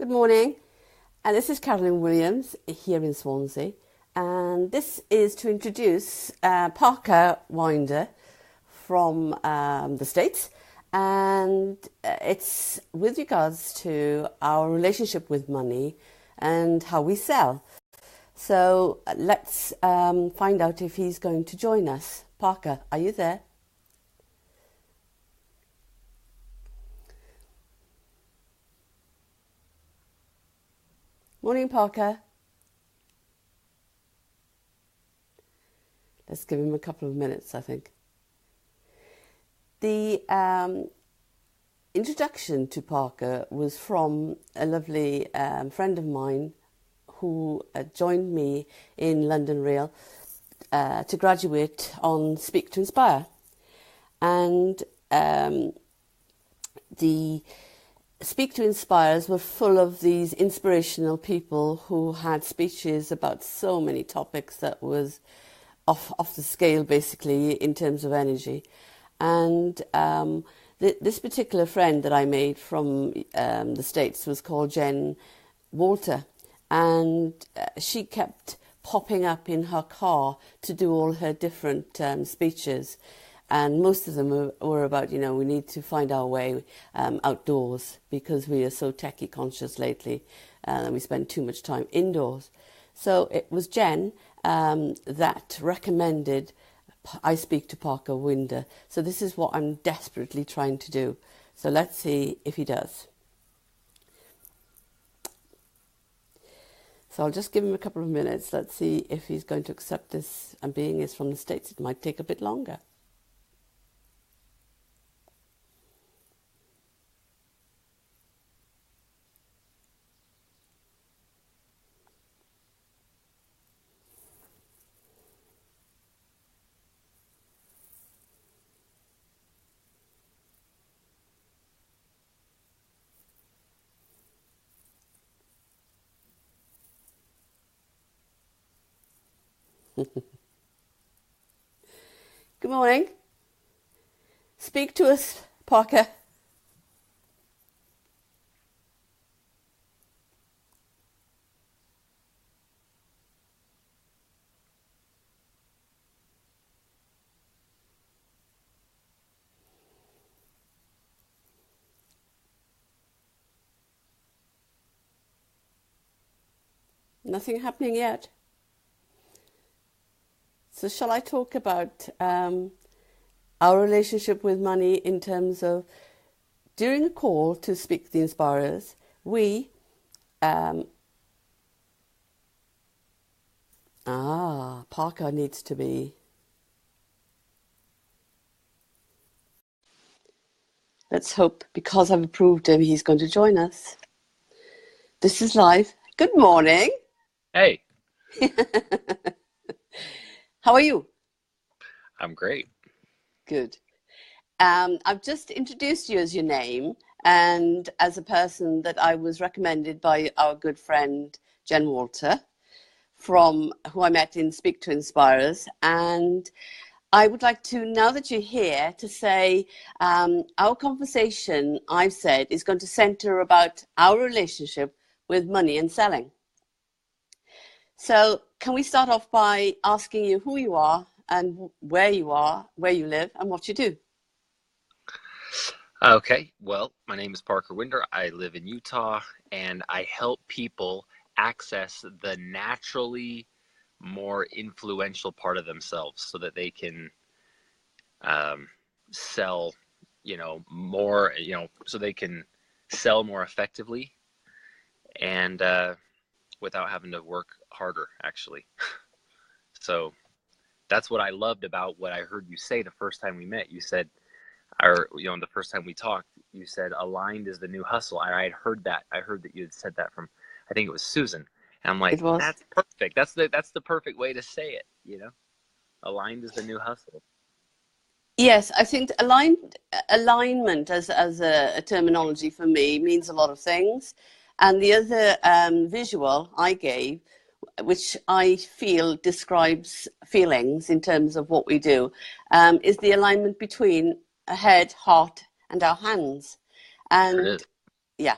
Good morning, and this is Carolyn Williams here in Swansea, and this is to introduce Parker Winder from the States, and it's with regards to our relationship with money and how we sell. So let's find out if he's going to join us. Parker, are you there? Morning, Parker. Let's give him a couple of minutes, I think. The introduction to Parker was from a lovely friend of mine who joined me in London Rail to graduate on Speak to Inspire. And the Speak to Inspires were full of these inspirational people who had speeches about so many topics that was off the scale, basically, in terms of energy. And this particular friend that I made from the States was called Jen Walter. And she kept popping up in her car to do all her different speeches. And most of them were about, we need to find our way outdoors because we are so techie conscious lately and we spend too much time indoors. So it was Jen that recommended I speak to Parker Winder. So this is what I'm desperately trying to do. So let's see if he does. So I'll just give him a couple of minutes. Let's see if he's going to accept this. And being he's from the States, it might take a bit longer. Good morning. Speak to us, Parker. Nothing happening yet. So shall I talk about our relationship with money in terms of during a call to Speak to the Inspirers, we Parker needs to be. Let's hope, because I've approved him, he's going to join us. This is live. Good morning. Hey. How are you? I'm great. Good. I've just introduced you as your name and as a person that I was recommended by our good friend Jen Walter, from who I met in Speak to Inspirers. And I would like to, now that you're here, to say our conversation, I've said, is going to center about our relationship with money and selling. So can we start off by asking you who you are and where you live, and what you do? Okay, well, my name is Parker Winder. I live in Utah, and I help people access the naturally more influential part of themselves so that they can sell, more, so they can sell more effectively and without having to work harder, actually. So that's what I loved about what I heard you say the first time we met. You said, the first time we talked, you said, aligned is the new hustle. I had heard that. I heard that you had said that from, I think it was Susan. And I'm like, It was. that's perfect. That's the perfect way to say it, Aligned is the new hustle. Yes, I think alignment as a terminology for me means a lot of things. And the other visual I gave, which I feel describes feelings in terms of what we do, is the alignment between a head, heart, and our hands. There it And is. yeah,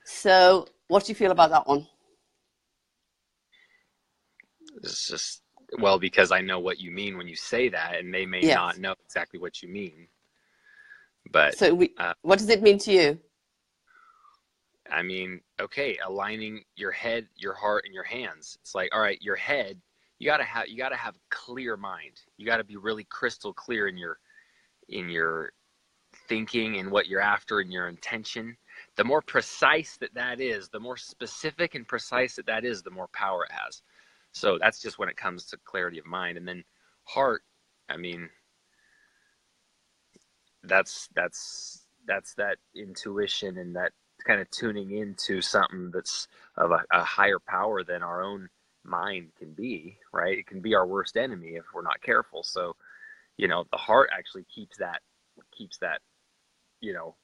so What do you feel about that one? It's just, well, because I know what you mean when you say that, and they may Yes. not know exactly what you mean. But So what does it mean to you? I mean, okay, aligning your head, your heart, and your hands. It's like, all right, your head, you gotta have clear mind. You gotta be really crystal clear in your thinking and what you're after and your intention. The more precise that is, the more specific and precise that is, the more power it has. So that's just when it comes to clarity of mind. And then heart, I mean, that's that intuition and that kind of tuning into something that's of a higher power than our own mind can be, right? It can be our worst enemy if we're not careful. So, the heart actually keeps that, you know,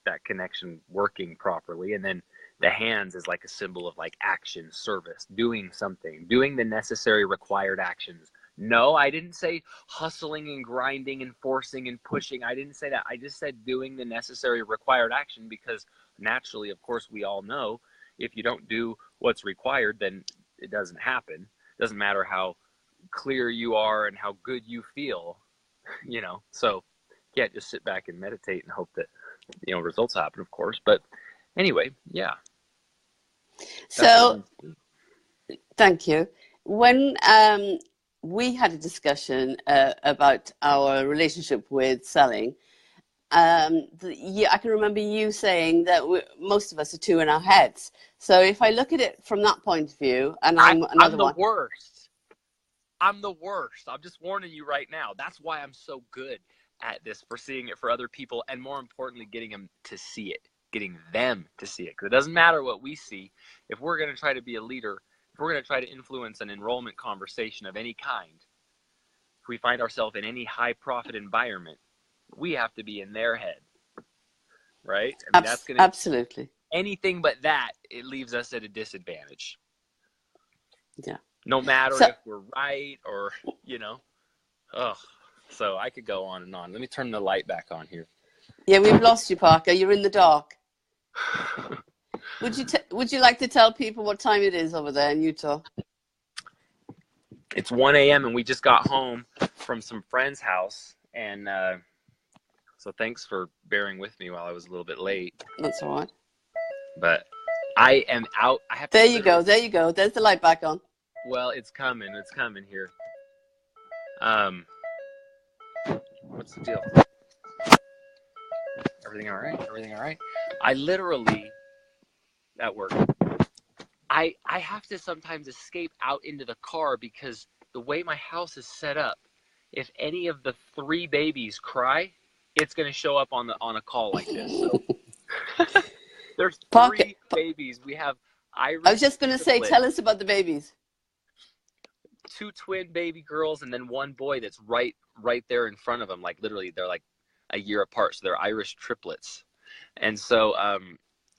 that connection working properly. And then the hands is like a symbol of like action, service, doing something, doing the necessary required actions. No, I didn't say hustling and grinding and forcing and pushing. I didn't say that. I just said doing the necessary required action, because naturally, of course, we all know if you don't do what's required, then it doesn't happen. It doesn't matter how clear you are and how good you feel, So you can't just sit back and meditate and hope that, results happen, of course. But anyway, yeah. So, thank you. When we had a discussion about our relationship with selling, I can remember you saying that most of us are two in our heads. So if I look at it from that point of view, and I'm the worst. I'm the worst. I'm just warning you right now. That's why I'm so good at this, for seeing it for other people, and more importantly, getting them to see it. Getting them to see it. Because it doesn't matter what we see. If we're going to try to be a leader, if we're going to try to influence an enrollment conversation of any kind, if we find ourselves in any high profit environment, we have to be in their head, right? I mean, that's going to, absolutely. Anything but that, it leaves us at a disadvantage. Yeah. No matter if we're right or, so I could go on and on. Let me turn the light back on here. Yeah, we've lost you, Parker. You're in the dark. Would you like to tell people what time it is over there in Utah? It's 1 a.m. and we just got home from some friend's house. And so thanks for bearing with me while I was a little bit late. That's all right. But I am out. There you go. There's the light back on. Well, it's coming here. What's the deal? Everything all right? I literally, at work, I have to sometimes escape out into the car, because the way my house is set up, if any of the 3 babies cry, it's going to show up on a call like this. So there's 3 babies. We have Irish. I was just going to say, tell us about the babies. 2 twin baby girls, and then 1 boy that's right there in front of them. Like literally, they're like a year apart. So they're Irish triplets. And so,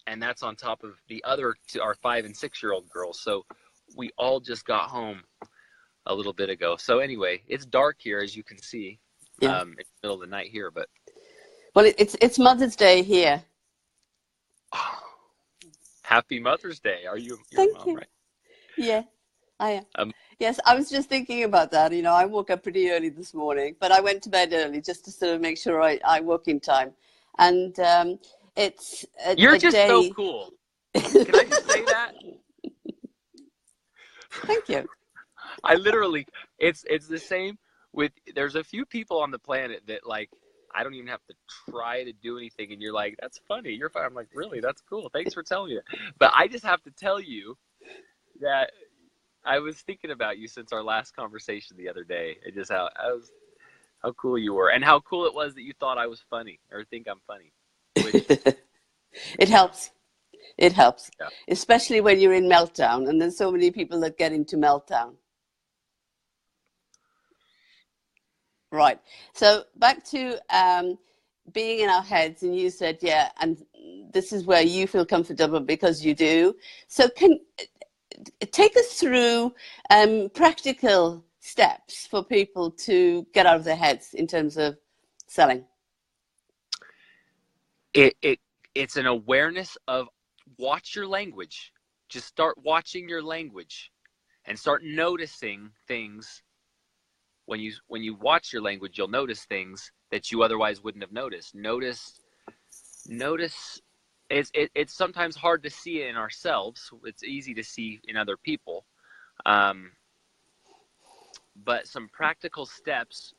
and that's on top of the other 2, our 5 and 6-year-old girls. So we all just got home a little bit ago. So anyway, it's dark here, as you can see. Yeah. It's the middle of the night here, but. Well, it's Mother's Day here. Oh, happy Mother's Day. Are you your Thank mom, you. Right? Yeah, I am. Yes, I was just thinking about that. I woke up pretty early this morning, but I went to bed early just to sort of make sure I woke in time. And it's You're just so cool. Can I just say that? Thank you. I literally, it's the same with, there's a few people on the planet that, like, I don't even have to try to do anything, and you're like, that's funny, you're fine. I'm like, really? That's cool. Thanks for telling me that. But I just have to tell you that I was thinking about you since our last conversation the other day, and just how cool you were, and how cool it was that you thought I was funny, or think I'm funny. Which, it helps. It helps, yeah. Especially when you're in meltdown, and there's so many people that get into meltdown. Right. So back to being in our heads, and you said, yeah, and this is where you feel comfortable because you do. So take us through practical steps for people to get out of their heads in terms of selling. It's an awareness of watch your language. Just start watching your language and start noticing things. When you watch your language, you'll notice things that you otherwise wouldn't have noticed. Notice. It's sometimes hard to see it in ourselves. It's easy to see in other people. But some practical steps,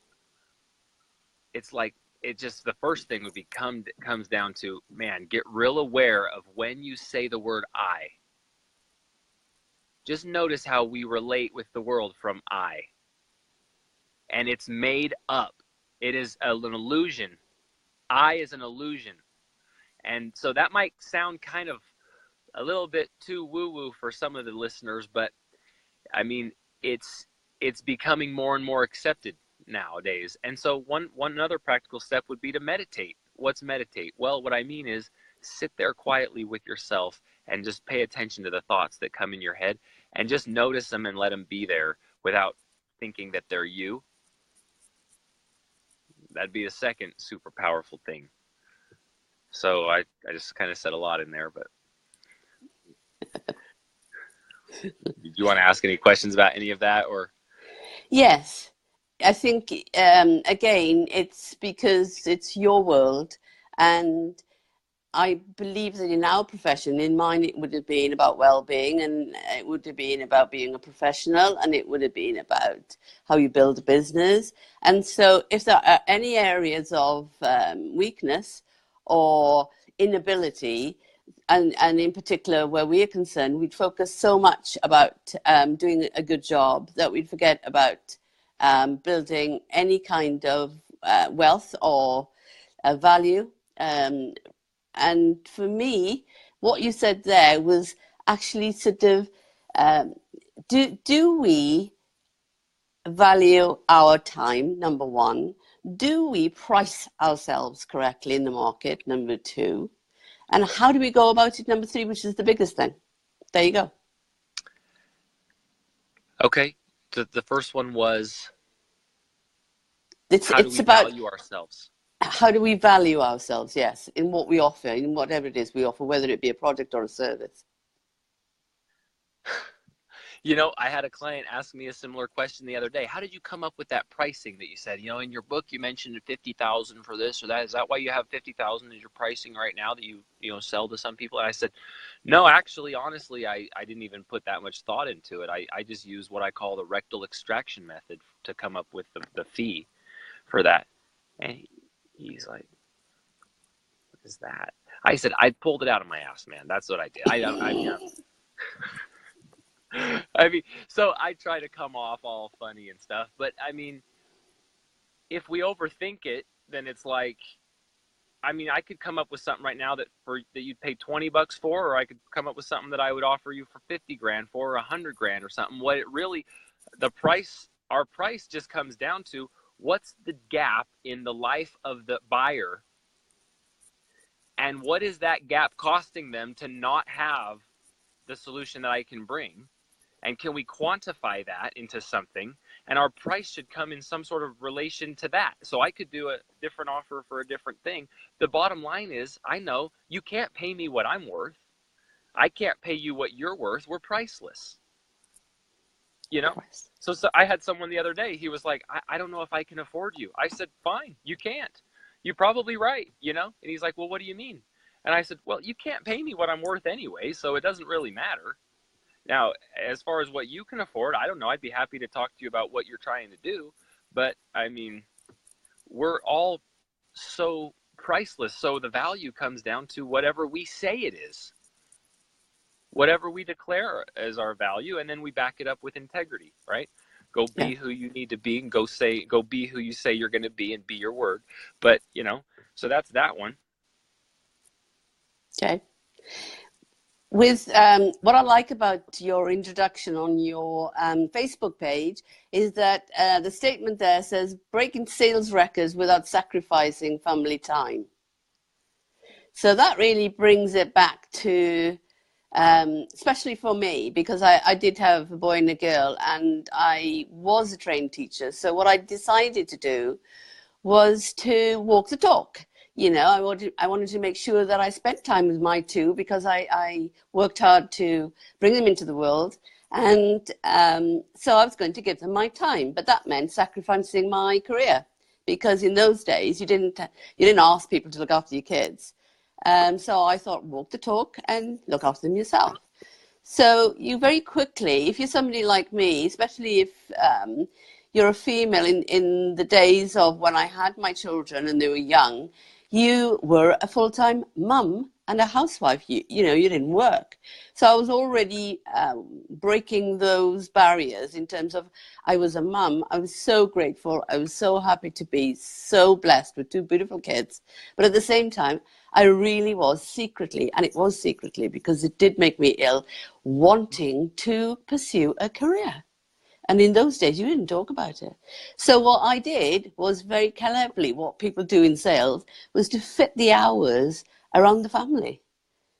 it's like, the first thing would be comes down to, man, get real aware of when you say the word I. Just notice how we relate with the world from I. And it's made up. It is an illusion. I is an illusion. And so that might sound kind of a little bit too woo-woo for some of the listeners, but I mean, it's becoming more and more accepted nowadays. And so one other practical step would be to meditate. What's meditate? Well, what I mean is sit there quietly with yourself and just pay attention to the thoughts that come in your head and just notice them and let them be there without thinking that they're you. That'd be the second super powerful thing. So I just kind of said a lot in there, but do you want to ask any questions about any of that, or? Yes, I think, again, it's because it's your world, and I believe that in our profession, in mine, it would have been about well-being, and it would have been about being a professional, and it would have been about how you build a business. And so if there are any areas of weakness or inability, and in particular where we are concerned, we'd focus so much about doing a good job that we'd forget about building any kind of wealth or value. And for me, what you said there was actually sort of, do we value our time, number one? Do we price ourselves correctly in the market, number two? And how do we go about it, number three, which is the biggest thing? There you go. Okay. The first one was, it's about value ourselves. How do we value ourselves? Yes, in what we offer, in whatever it is we offer, whether it be a product or a service. You know, I had a client ask me a similar question the other day. How did you come up with that pricing that you said? You know, in your book you mentioned 50,000 for this or that. Is that why you have 50,000 as your pricing right now that you sell to some people? And I said, no, actually, honestly, I didn't even put that much thought into it. I just use what I call the rectal extraction method to come up with the fee for that. And he's like, what is that? I said, I pulled it out of my ass, man. That's what I did. I mean, so I try to come off all funny and stuff, but I mean, if we overthink it, then it's like, I mean, I could come up with something right now that you'd pay $20 for, or I could come up with something that I would offer you for 50 grand for, or 100 grand or something. What it really, our price just comes down to what's the gap in the life of the buyer, and what is that gap costing them to not have the solution that I can bring. And can we quantify that into something? And our price should come in some sort of relation to that. So I could do a different offer for a different thing. The bottom line is, I know you can't pay me what I'm worth. I can't pay you what you're worth. We're priceless. You know? So I had someone the other day, he was like, I don't know if I can afford you. I said, fine, you can't. You're probably right, you know? And he's like, well, what do you mean? And I said, well, you can't pay me what I'm worth anyway, so it doesn't really matter. Now, as far as what you can afford, I don't know. I'd be happy to talk to you about what you're trying to do. But, I mean, we're all so priceless. So the value comes down to whatever we say it is, whatever we declare as our value, and then we back it up with integrity, right? Go be who you need to be, and go be who you say you're going to be, and be your word. But, you know, so that's that one. Okay. With what I like about your introduction on your Facebook page is that the statement there says breaking sales records without sacrificing family time. So that really brings it back to, especially for me, because I did have a boy and a girl, and I was a trained teacher. So what I decided to do was to walk the talk. you know, I wanted to make sure that I spent time with my two, because I worked hard to bring them into the world. And so I was going to give them my time, but that meant sacrificing my career, because in those days you didn't ask people to look after your kids. So I thought, walk the talk and look after them yourself. So you very quickly, if you're somebody like me, especially if you're a female in the days of when I had my children and they were young, you were a full-time mum and a housewife. You didn't work. So I was already breaking those barriers in terms of I was a mum. I was so grateful. I was so happy to be so blessed with two beautiful kids. But at the same time, I really was secretly, and it was secretly because it did make me ill, wanting to pursue a career. And in those days, you didn't talk about it. So what I did was very cleverly, what people do in sales, was to fit the hours around the family.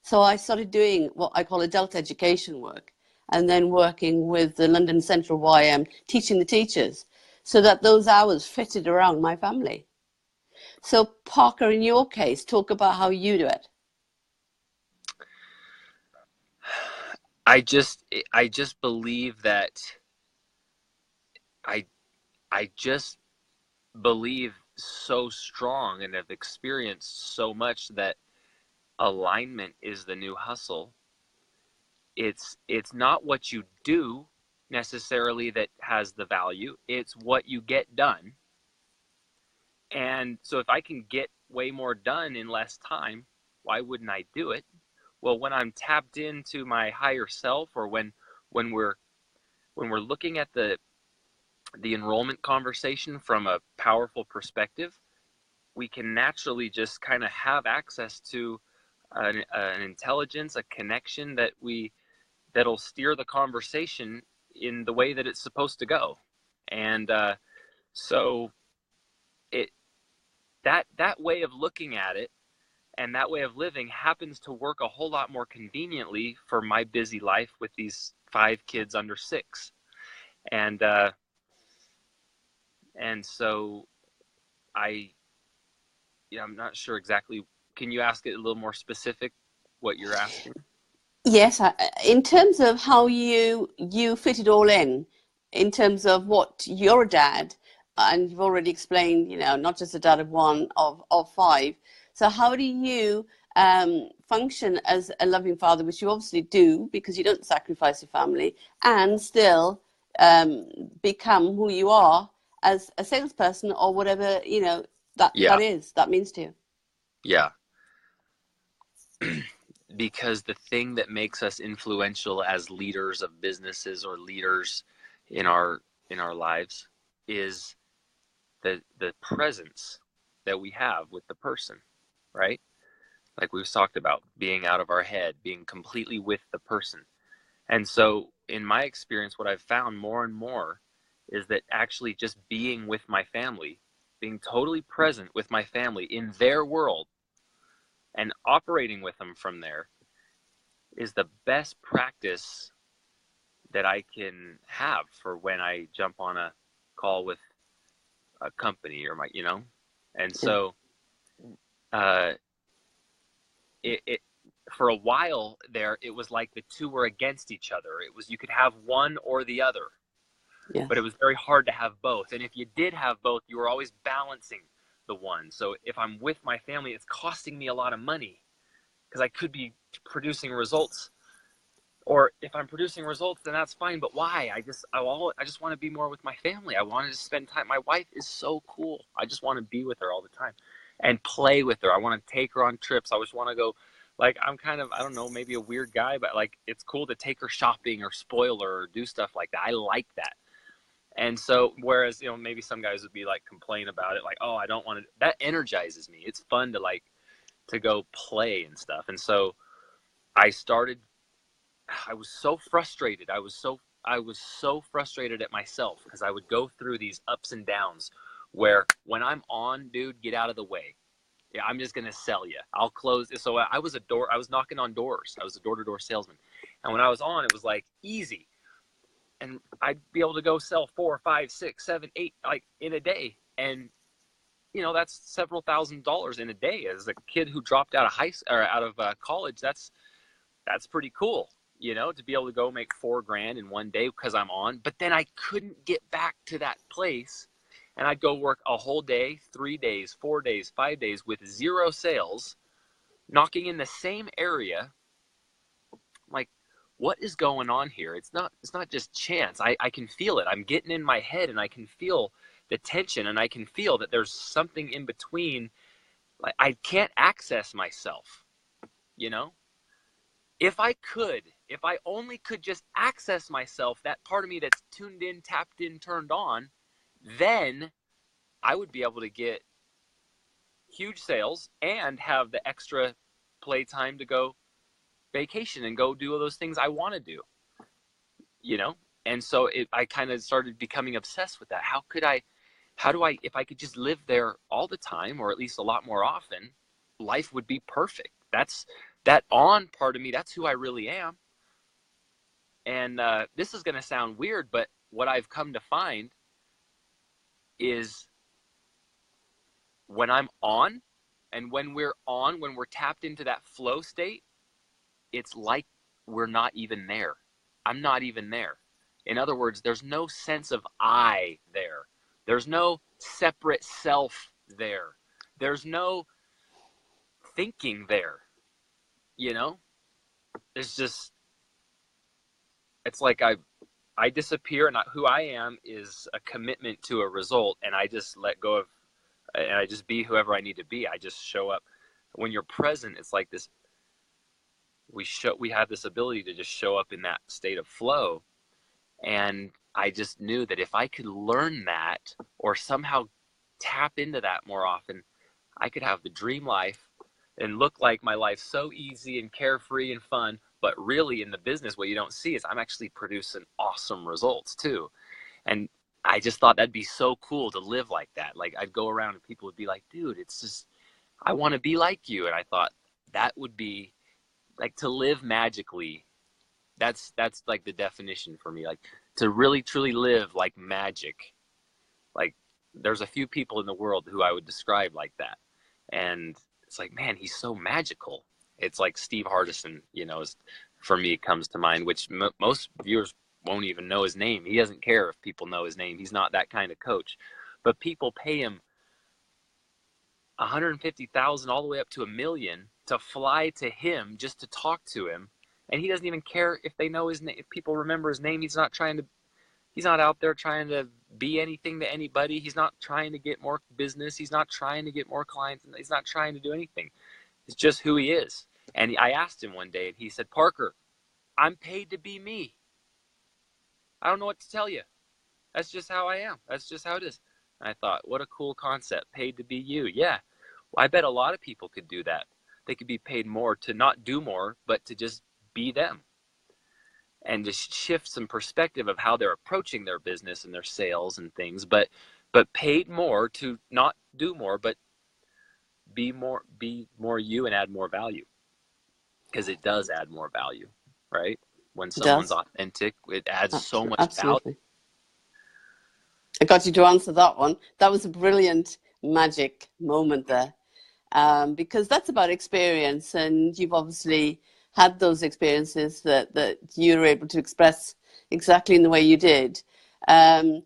So I started doing what I call adult education work, and then working with the London Central YM, teaching the teachers, so that those hours fitted around my family. So Parker, in your case, talk about how you do it. I just believe that I I just believe so strong and have experienced so much that alignment is the new hustle. It's not what you do necessarily that has the value. It's what you get done. And so if I can get way more done in less time, why wouldn't I do it? Well, when I'm tapped into my higher self, or when we're looking at the enrollment conversation from a powerful perspective, we can naturally just kind of have access to an intelligence, a connection that'll steer the conversation in the way that it's supposed to go. And so it that way of looking at it and that way of living happens to work a whole lot more conveniently for my busy life with these 5 kids under 6. And so I I'm not sure exactly. Can you ask it a little more specific what you're asking? Yes, in terms of how you fit it all in terms of what you're a dad, and you've already explained, not just a dad of one, of 5. So how do you function as a loving father, which you obviously do because you don't sacrifice your family, and still become who you are as a salesperson or whatever, Yeah, that means to you? yeah. Because the thing that makes us influential as leaders of businesses or leaders in our lives is the presence that we have with the person, right? Like we've talked about, being out of our head, being completely with the person. And so in my experience, what I've found more and more is that actually just being with my family, being totally present with my family in their world and operating with them from there is the best practice that I can have for when I jump on a call with a company or and Yeah. so uh, it for a while there, it was like the two were against each other. It was, you could have one or the other, but it Yes. was very hard to have both. And if you did have both, you were always balancing the one. So if I'm with my family, it's costing me a lot of money because I could be producing results. Or if I'm producing results, then that's fine. But why? I just want to be more with my family. I wanted to spend time. My wife is so cool. I just want to be with her all the time and play with her. I want to take her on trips. I just want to go. Like, I'm kind of, I don't know, maybe a weird guy, but like, it's cool to take her shopping or spoil her or do stuff like that. I like that. And so, whereas, maybe some guys would be like, complain about it, like, oh, I don't want to, that energizes me. It's fun to like, to go play and stuff. And so I started, I was so frustrated. I was so frustrated at myself because I would go through these ups and downs where when I'm on, dude, get out of the way. Yeah, I'm just going to sell you. I'll close. So I was knocking on doors. I was a door-to-door salesman. And when I was on, it was like easy. And I'd be able to go sell 4, 5, 6, 7, 8, like in a day. And that's several $1,000s in a day. As a kid who dropped out of out of college, that's pretty cool, to be able to go make $4,000 in one day because I'm on. But then I couldn't get back to that place, and I'd go work a whole day, 3 days, 4 days, 5 days with 0 sales, knocking in the same area. Like, what is going on here? It's not just chance. I can feel it. I'm getting in my head, and I can feel the tension, and I can feel that there's something in between. Like, I can't access myself, If I only could just access myself, that part of me that's tuned in, tapped in, turned on, then I would be able to get huge sales and have the extra playtime to go vacation and go do all those things I want to do, And so I kind of started becoming obsessed with that. If I could just live there all the time, or at least a lot more often, life would be perfect. That's that on part of me. That's who I really am. And this is going to sound weird, but what I've come to find is when I'm on, and when we're tapped into that flow state, it's like we're not even there. I'm not even there. In other words, there's no sense of I there. There's no separate self there. There's no thinking there. It's just, it's like I disappear, and who I am is a commitment to a result, and I just let go of, and I just be whoever I need to be. I just show up. When you're present, it's like this, we have this ability to just show up in that state of flow. And I just knew that if I could learn that, or somehow tap into that more often, I could have the dream life and look like my life's so easy and carefree and fun. But really, in the business, what you don't see is I'm actually producing awesome results too. And I just thought that'd be so cool to live like that. Like, I'd go around and people would be like, dude, it's just, I want to be like you. And I thought that would be like, to live magically. That's like the definition for me, like to really truly live like magic. Like, there's a few people in the world who I would describe like that. And it's like, man, he's so magical. It's like Steve Hardison, for me, comes to mind, which most viewers won't even know his name. He doesn't care if people know his name. He's not that kind of coach. But people pay him $150,000 all the way up to $1 million to fly to him just to talk to him. And he doesn't even care if they know his name, if people remember his name. He's not out there trying to be anything to anybody. He's not trying to get more business. He's not trying to get more clients. He's not trying to do anything. It's just who he is. And I asked him one day, and he said, Parker, I'm paid to be me. I don't know what to tell you. That's just how I am. That's just how it is. And I thought, what a cool concept, paid to be you. Yeah, well, I bet a lot of people could do that. They could be paid more to not do more, but to just be them, and to shift some perspective of how they're approaching their business and their sales and things, but paid more to not do more, but be more you and add more value, because it does add more value, right? When someone's authentic, it adds so much value. I got you to answer that one. That was a brilliant magic moment there, because that's about experience, and you've obviously had those experiences that you were able to express exactly in the way you did. And,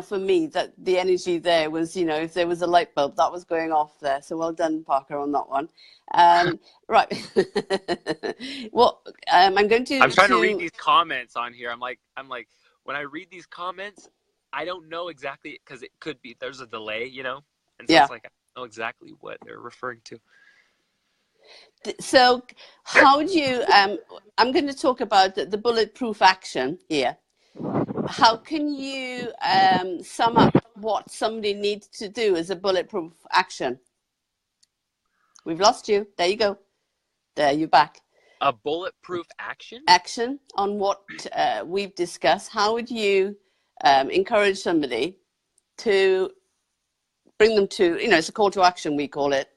for me, that the energy there was, if there was a light bulb, that was going off there. So well done, Parker, on that one. Right. Well, I'm trying to read these comments on here. I'm like, when I read these comments, I don't know exactly, because it could be, there's a delay, and so it's like, I don't know exactly what they're referring to. So how do you, I'm going to talk about the bulletproof action here. How can you sum up what somebody needs to do as a bulletproof action? We've lost you. There you go. There, you're back. A bulletproof action? Action on what we've discussed. How would you encourage somebody to bring them to, it's a call to action, we call it,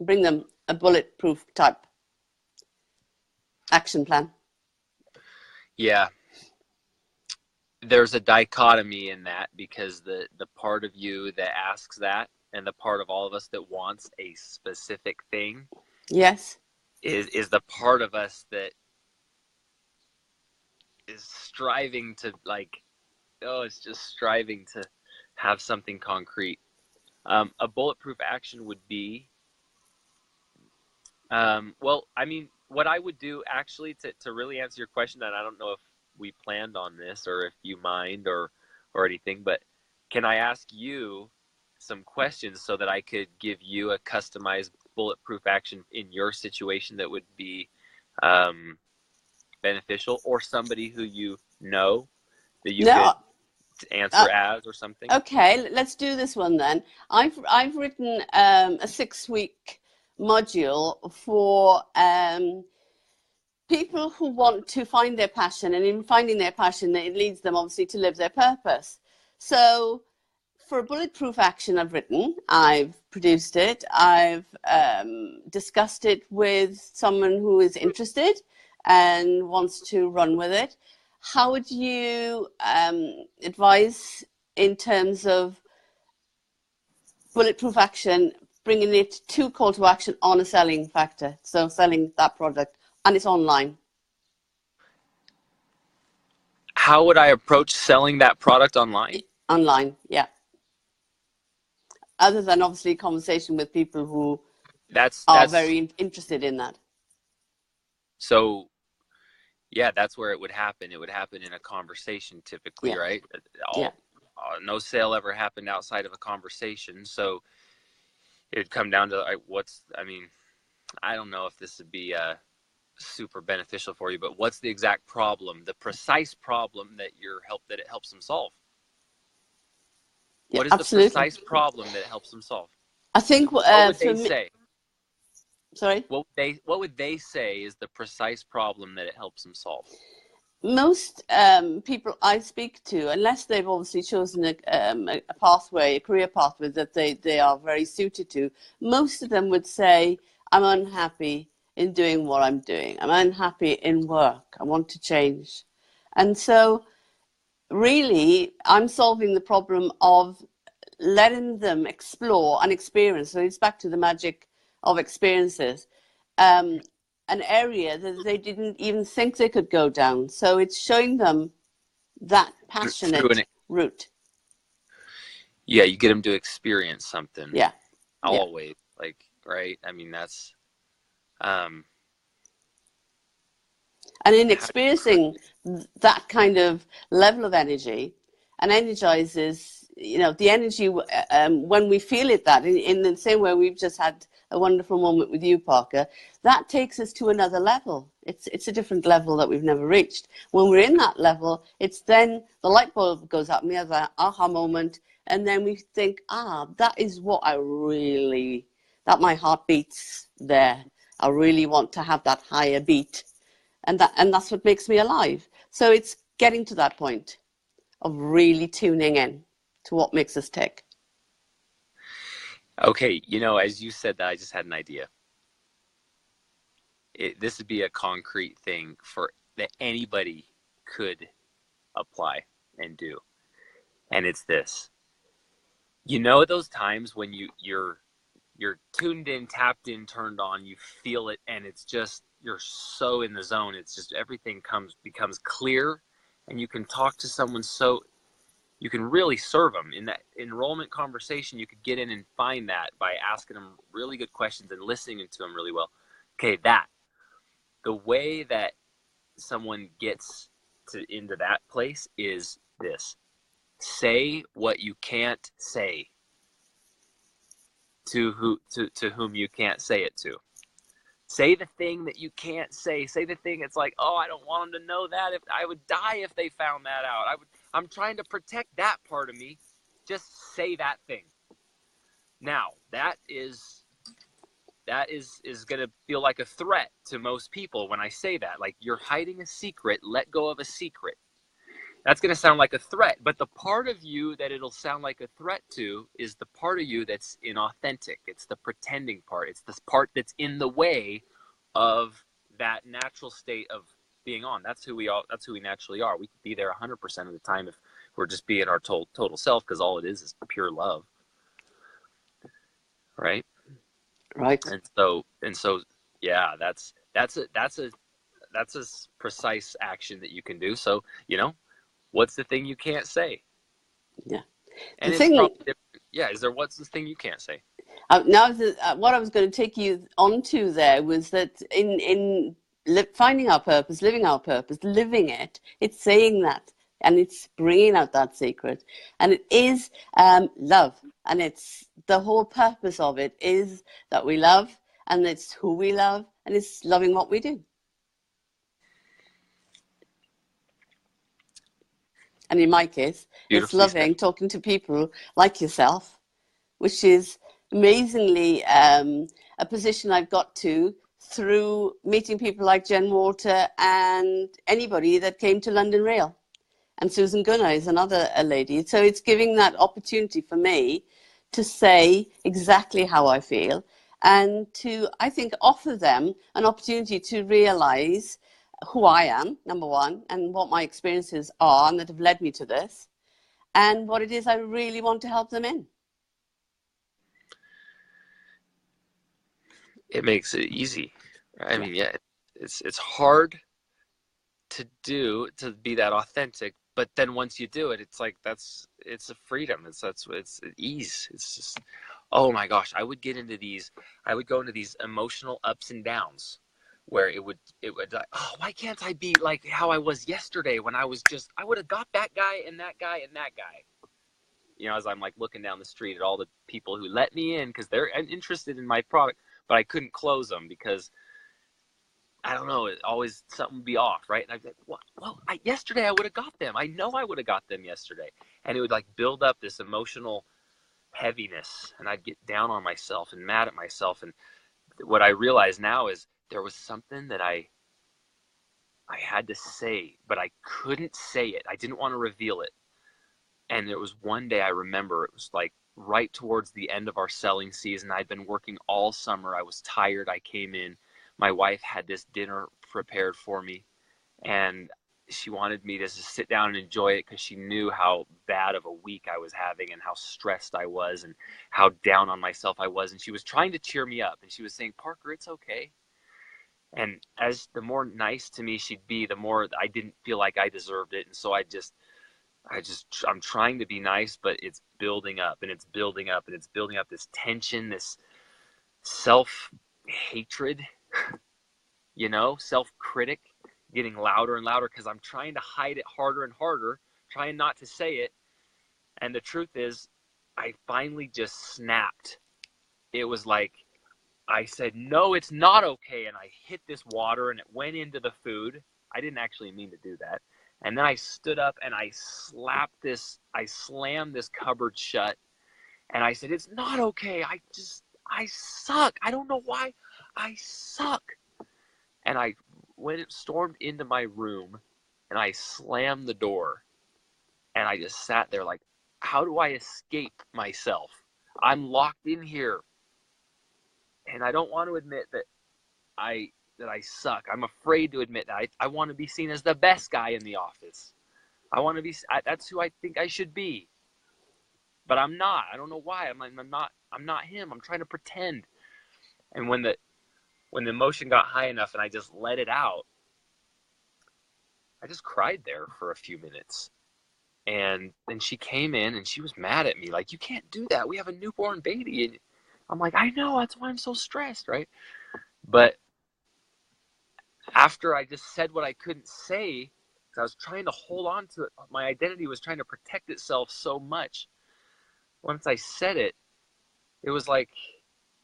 bring them a bulletproof type action plan? Yeah. there's a dichotomy in that, because the part of you that asks that, and the part of all of us that wants a specific thing, Yes. is the part of us that is striving to, like, oh, it's just striving to have something concrete. A bulletproof action would be, well, I mean, what I would do actually to really answer your question, and I don't know if we planned on this or if you mind or anything, but can I ask you some questions so that I could give you a customized bulletproof action in your situation that would be beneficial, or somebody who you know that you could No. answer as or something? Okay, let's do this one then. I've written a 6-week module for people who want to find their passion, and in finding their passion, it leads them obviously to live their purpose. So for a bulletproof action I've produced it, I've discussed it with someone who is interested and wants to run with it. How would you advise in terms of bulletproof action, bringing it to call to action on a selling factor, so selling that product, and it's online? How would I approach selling that product online? Online, yeah. Other than obviously conversation with people who are very interested in that. So yeah, that's where it would happen. It would happen in a conversation typically, Yeah. right? Yeah. No sale ever happened outside of a conversation. So it'd come down to, I mean, I don't know if this would be super beneficial for you, but what's the exact problem, the precise problem that it helps them solve? Yeah, what is absolutely. the precise problem that it helps them solve? I think what would they say? Sorry? What would they say is the precise problem that it helps them solve? Most people I speak to, unless they've obviously chosen a pathway, a career pathway that they are very suited to, most of them would say, I'm unhappy in doing what I'm doing. I'm unhappy in work. I want to change. And so really, I'm solving the problem of letting them explore and experience. So it's back to the magic of experiences. An area that they didn't even think they could go down. So it's showing them that passionate route. Yeah, you get them to experience something. Yeah. Always. Like, right? I mean, that's... and in experiencing that kind of level of energy, and energizes, the energy when we feel it, that in the same way we've just had a wonderful moment with you, Parker, that takes us to another level. It's a different level that we've never reached. When we're in that level, it's then the light bulb goes up and we have that aha moment, and then we think, that is what that my heart beats there. I really want to have that higher beat. And that's what makes me alive. So it's getting to that point of really tuning in to what makes us tick. Okay, as you said that, I just had an idea. This would be a concrete thing that anybody could apply and do. And it's this. Those times when you're tuned in, tapped in, turned on, you feel it, and it's just, you're so in the zone. It's just everything becomes clear, and you can talk to someone, so you can really serve them. In that enrollment conversation, you could get in and find that by asking them really good questions and listening to them really well. Okay, the way that someone gets into that place is this: say what you can't say to whom you can't say it to. Say the thing that you can't say. Say the thing it's like, oh, I don't want them to know that. If I would die if they found that out. I'm trying to protect that part of me. Just say that thing. Now, that is going to feel like a threat to most people when I say that. Like, you're hiding a secret. Let go of a secret. That's going to sound like a threat, but the part of you that it'll sound like a threat to is the part of you that's inauthentic. It's the pretending part. It's this part that's in the way of that natural state of being on. That's who we naturally are. We could be there 100% of the time if we're just being our total self, because all it is pure love, right? Right. And so, yeah, that's a precise action that you can do. So, what's the thing you can't say? Yeah. The And it's thing, probably different. Yeah, what's the thing you can't say? now, what I was going to take you onto there was that in finding our purpose, living our purpose, living it, it's saying that, and it's bringing out that secret, and it is love, and it's the whole purpose of it is that we love, and it's who we love, and it's loving what we do. And in my case, it's Beautifully said. loving talking to people like yourself, which is amazingly a position I've got to through meeting people like Jen Walter and anybody that came to London Rail. And Susan Gunnar is another lady. So it's giving that opportunity for me to say exactly how I feel and to, I think, offer them an opportunity to realize who I am, number one, and what my experiences are and that have led me to this, and what it is I really want to help them in. It makes it easy. I mean, yeah, it's hard to be that authentic, but then once you do it, it's like it's a freedom. It's ease. It's just, oh my gosh, I would go into these emotional ups and downs where it would like, oh, why can't I be like how I was yesterday when I would have got that guy and that guy and that guy. As I'm like looking down the street at all the people who let me in because they're interested in my product, but I couldn't close them because I don't know, it always something would be off, right? And I'd be like, well, yesterday I would have got them. I know I would have got them yesterday. And it would like build up this emotional heaviness, and I'd get down on myself and mad at myself. And what I realize now is there was something that I had to say, but I couldn't say it. I didn't want to reveal it. And there was one day I remember, it was like right towards the end of our selling season. I'd been working all summer. I was tired. I came in. My wife had this dinner prepared for me, and she wanted me to just sit down and enjoy it because she knew how bad of a week I was having and how stressed I was and how down on myself I was. And she was trying to cheer me up, and she was saying, Parker, it's okay. And as the more nice to me she'd be, the more I didn't feel like I deserved it. And so I'm trying to be nice, but it's building up and it's building up and it's building up, this tension, this self-hatred, self-critic getting louder and louder because I'm trying to hide it harder and harder, trying not to say it. And the truth is, I finally just snapped. It was like I said, no, it's not okay. And I hit this water and it went into the food. I didn't actually mean to do that. And then I stood up and I slammed this cupboard shut. And I said, it's not okay. I suck. I don't know why. I suck. And I stormed into my room and I slammed the door. And I just sat there like, how do I escape myself? I'm locked in here. And I don't want to admit that I suck. I'm afraid to admit that. I want to be seen as the best guy in the office. That's who I think I should be. But I'm not. I don't know why. I'm not him. I'm trying to pretend. And when the emotion got high enough and I just let it out, I just cried there for a few minutes. And then she came in and she was mad at me. Like, you can't do that. We have a newborn baby. And I'm like, I know. That's why I'm so stressed, right? But after I just said what I couldn't say, because I was trying to hold on to it, my identity was trying to protect itself so much. Once I said it, it was like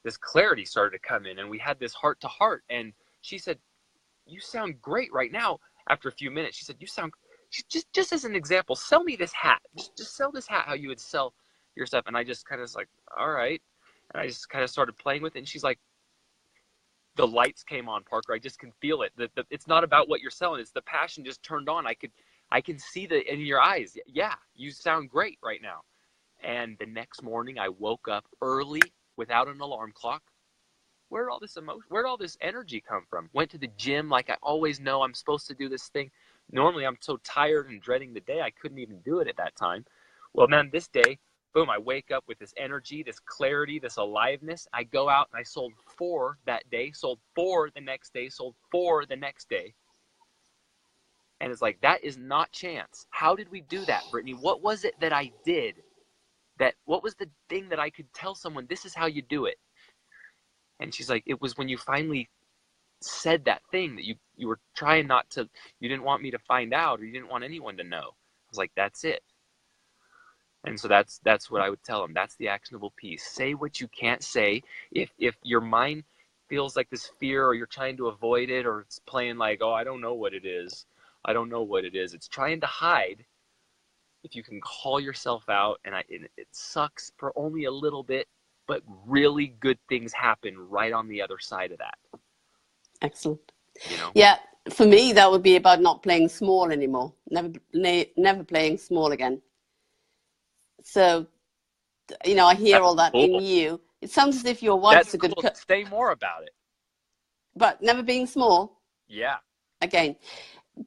this clarity started to come in, and we had this heart to heart. And she said, you sound great right now. After a few minutes, she said, you sound, just as an example, sell me this hat. Just sell this hat how you would sell your stuff. And I just kind of was like, all right. And I just kind of started playing with it. And she's like, the lights came on, Parker. I just can feel it. It's not about what you're selling. It's the passion just turned on. I can see that in your eyes. Yeah, you sound great right now. And the next morning I woke up early without an alarm clock. where'd all this emotion, where'd all this energy come from? Went to the gym like I always know I'm supposed to do this thing. Normally I'm so tired and dreading the day I couldn't even do it at that time. Well, man, this day, boom, I wake up with this energy, this clarity, this aliveness. I go out and I sold 4 that day, sold 4 the next day, sold 4 the next day. And it's like, that is not chance. How did we do that, Brittany? What was it that I did? What was the thing that I could tell someone, this is how you do it? And she's like, it was when you finally said that thing that you were trying not to, you didn't want me to find out, or you didn't want anyone to know. I was like, that's it. And so that's what I would tell them. That's the actionable piece. Say what you can't say. If your mind feels like this fear, or you're trying to avoid it, or it's playing like, oh, I don't know what it is. I don't know what it is. It's trying to hide. If you can call yourself out, and it sucks for only a little bit, but really good things happen right on the other side of that. Excellent. You know? Yeah, for me, that would be about not playing small anymore. Never playing small again. So, you know, I hear That's all that cool. in you. It sounds as if your wife's That's a good cool. Say more about it. But never being small. Yeah. Again,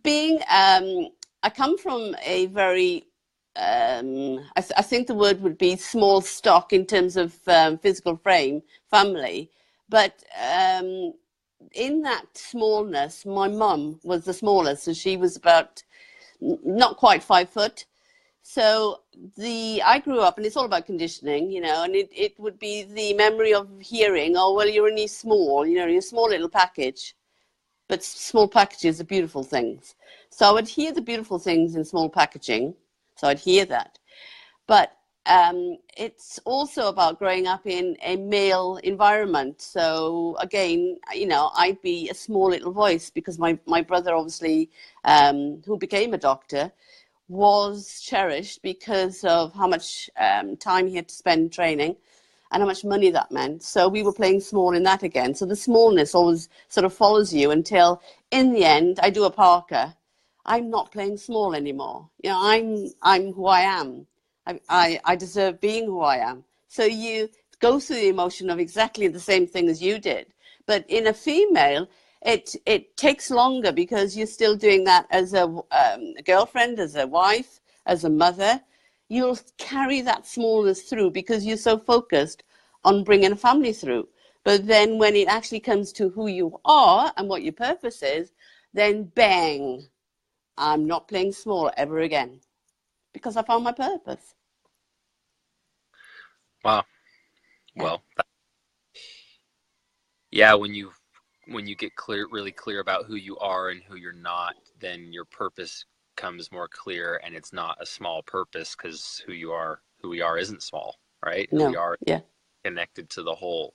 being, I come from a very, I think the word would be small stock in terms of physical frame, family. But in that smallness, my mum was the smallest. So she was about not quite 5 foot. So I grew up, and it's all about conditioning, you know, and it would be the memory of hearing, oh, well, you're only small, you know, you're a small little package. But small packages are beautiful things. So I would hear the beautiful things in small packaging. So I'd hear that. But it's also about growing up in a male environment. So again, you know, I'd be a small little voice because my brother, obviously, who became a doctor, was cherished because of how much time he had to spend training and how much money that meant. So we were playing small in that again. So the smallness always sort of follows you until in the end, I do a Parker. I'm not playing small anymore. You know, I'm who I am. I deserve being who I am. So you go through the emotion of exactly the same thing as you did. But in a female, it takes longer because you're still doing that as a girlfriend, as a wife, as a mother. You'll carry that smallness through because you're so focused on bringing a family through. But then when it actually comes to who you are and what your purpose is, then bang, I'm not playing small ever again because I found my purpose. Wow. Yeah. Well, yeah, when you get really clear about who you are and who you're not, then your purpose comes more clear, and it's not a small purpose because who we are isn't small, right? No. Who we are Yeah. connected to the whole,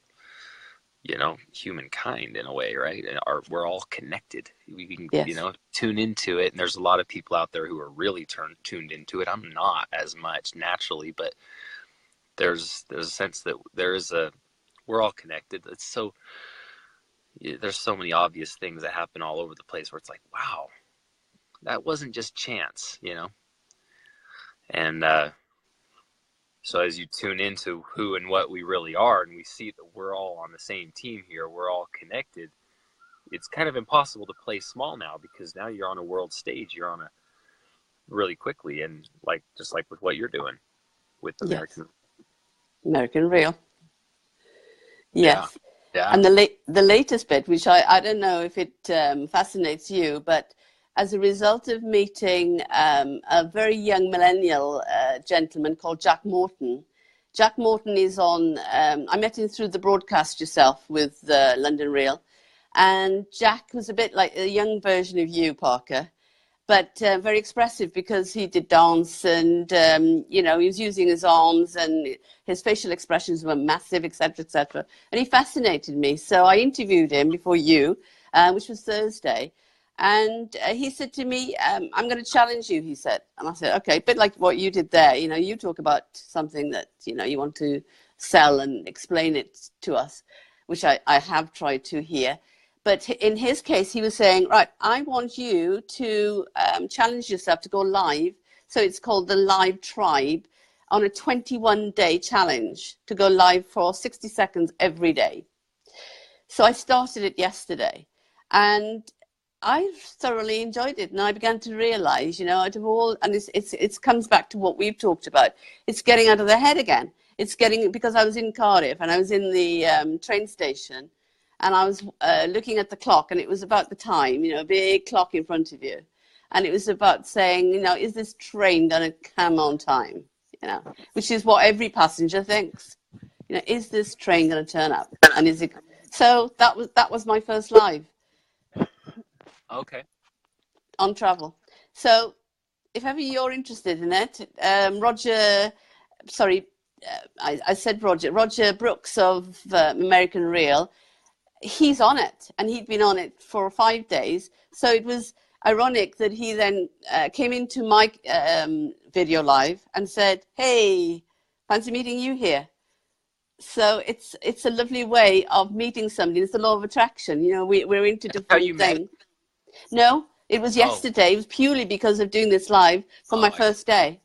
you know, humankind in a way, right? And we're all connected. We can, Yes. you know, tune into it. And there's a lot of people out there who are really tuned into it. I'm not as much naturally, but there's a sense that we're all connected. It's so, there's so many obvious things that happen all over the place where it's like, wow, that wasn't just chance, you know? And so as you tune into who and what we really are, and we see that we're all on the same team here, we're all connected, it's kind of impossible to play small now because now you're on a world stage, you're on a really quickly, and just like with what you're doing with American. Yes. American Real. Yes. Yeah. And the latest bit, which I don't know if it fascinates you, but as a result of meeting a very young millennial gentleman called Jack Morton. Jack Morton is on, I met him through the Broadcast Yourself with London Real. And Jack was a bit like a young version of you, Parker, but very expressive because he did dance and, you know, he was using his arms and his facial expressions were massive, etc., etc. And he fascinated me. So I interviewed him before you, which was Thursday. And he said to me, I'm going to challenge you, he said. And I said, okay, a bit like what you did there. You know, you talk about something that, you know, you want to sell and explain it to us, which I have tried to here. But in his case, he was saying, right, I want you to challenge yourself to go live. So it's called the Live Tribe on a 21-day challenge to go live for 60 seconds every day. So I started it yesterday, and I thoroughly enjoyed it. And I began to realize, out of all, and it comes back to what we've talked about. It's getting out of the head again. It's getting, because I was in Cardiff and I was in the train station, and I was looking at the clock, and it was about the time, a big clock in front of you. And it was about saying, is this train going to come on time? Which is what every passenger thinks. Is this train going to turn up? And is it? So that was my first live. Okay. On travel. So if ever you're interested in it, Roger Brooks of American Real, he's on it, and he'd been on it for 5 days. So it was ironic that he then came into my video live and said, "Hey, fancy meeting you here." So it's a lovely way of meeting somebody. It's the law of attraction. We're into different things. No, it was yesterday. It was purely because of doing this live for my first day.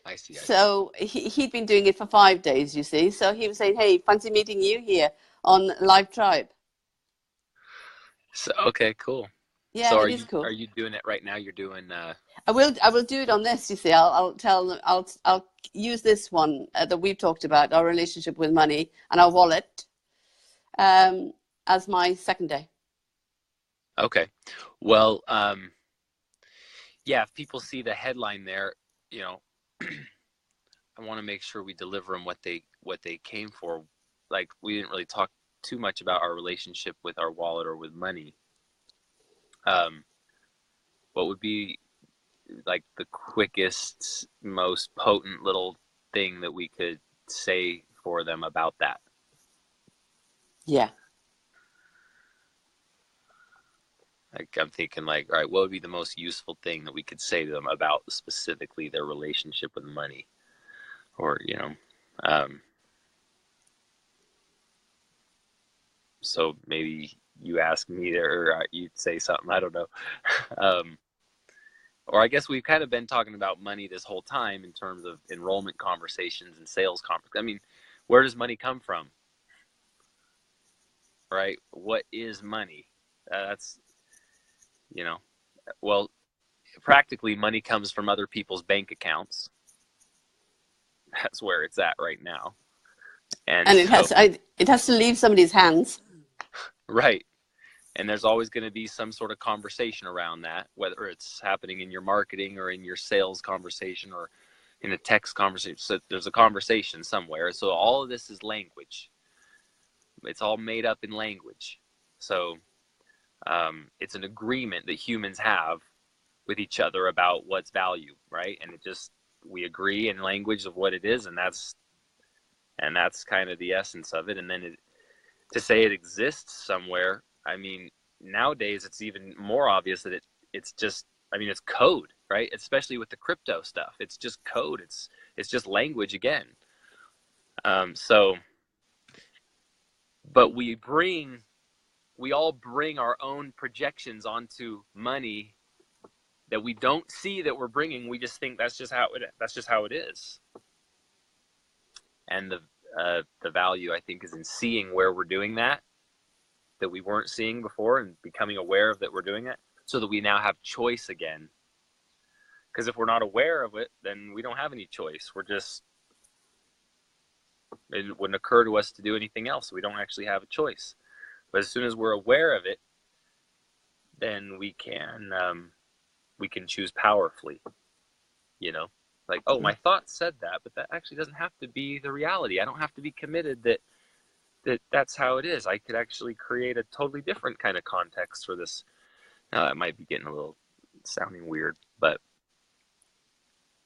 I see. So he'd been doing it for 5 days, you see. So he was saying, "Hey, fancy meeting you here on Live Tribe." So, okay, cool. Yeah, so it is cool. Are you doing it right now? You're doing. I will do it on this. You see, I'll use this one that we've talked about, our relationship with money and our wallet, as my second day. Okay. Well, yeah, if people see the headline there, I want to make sure we deliver them what they came for. Like, we didn't really talk too much about our relationship with our wallet or with money. What would be like the quickest, most potent little thing that we could say for them about that? Yeah. Like, I'm thinking, like, all right, what would be the most useful thing that we could say to them about specifically their relationship with money? Or, so maybe you ask me there, or you'd say something, I don't know. Or I guess we've kind of been talking about money this whole time in terms of enrollment conversations and sales conversations. I mean, where does money come from? Right? What is money? That's, well, practically money comes from other people's bank accounts. That's where it's at right now. And it has to leave somebody's hands. Right. And there's always going to be some sort of conversation around that, whether it's happening in your marketing or in your sales conversation or in a text conversation. So there's a conversation somewhere. So all of this is language. It's all made up in language. So it's an agreement that humans have with each other about what's value, right? And we agree in language of what it is, and that's kind of the essence of it. And then to say it exists somewhere, I mean, nowadays it's even more obvious that it's just, it's code, right? Especially with the crypto stuff. It's just code. It's just language again. But we all bring our own projections onto money that we don't see that we're bringing. We just think that's just how it is. And the value, I think, is in seeing where we're doing that we weren't seeing before, and becoming aware of that we're doing it, so that we now have choice again. Because if we're not aware of it, then we don't have any choice. It wouldn't occur to us to do anything else. We don't actually have a choice. But as soon as we're aware of it, then we can choose powerfully. Like, oh, my thought said that, but that actually doesn't have to be the reality. I don't have to be committed that's how it is. I could actually create a totally different kind of context for this. Now, that might be getting a little sounding weird, but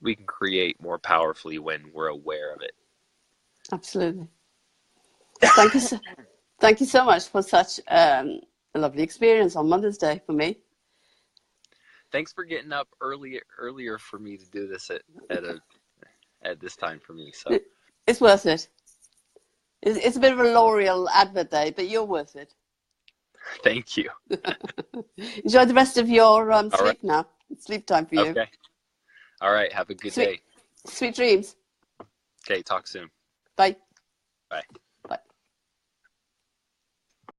we can create more powerfully when we're aware of it. Absolutely. Thank you so much for such a lovely experience on Mother's Day for me. Thanks for getting up earlier for me to do this at this time for me. So it's worth it. It's a bit of a L'Oreal advert day, but you're worth it. Thank you. Enjoy the rest of your sleep right. now. It's sleep time for you. Okay. All right. Have a good day. Sweet dreams. Okay. Talk soon. Bye. Bye.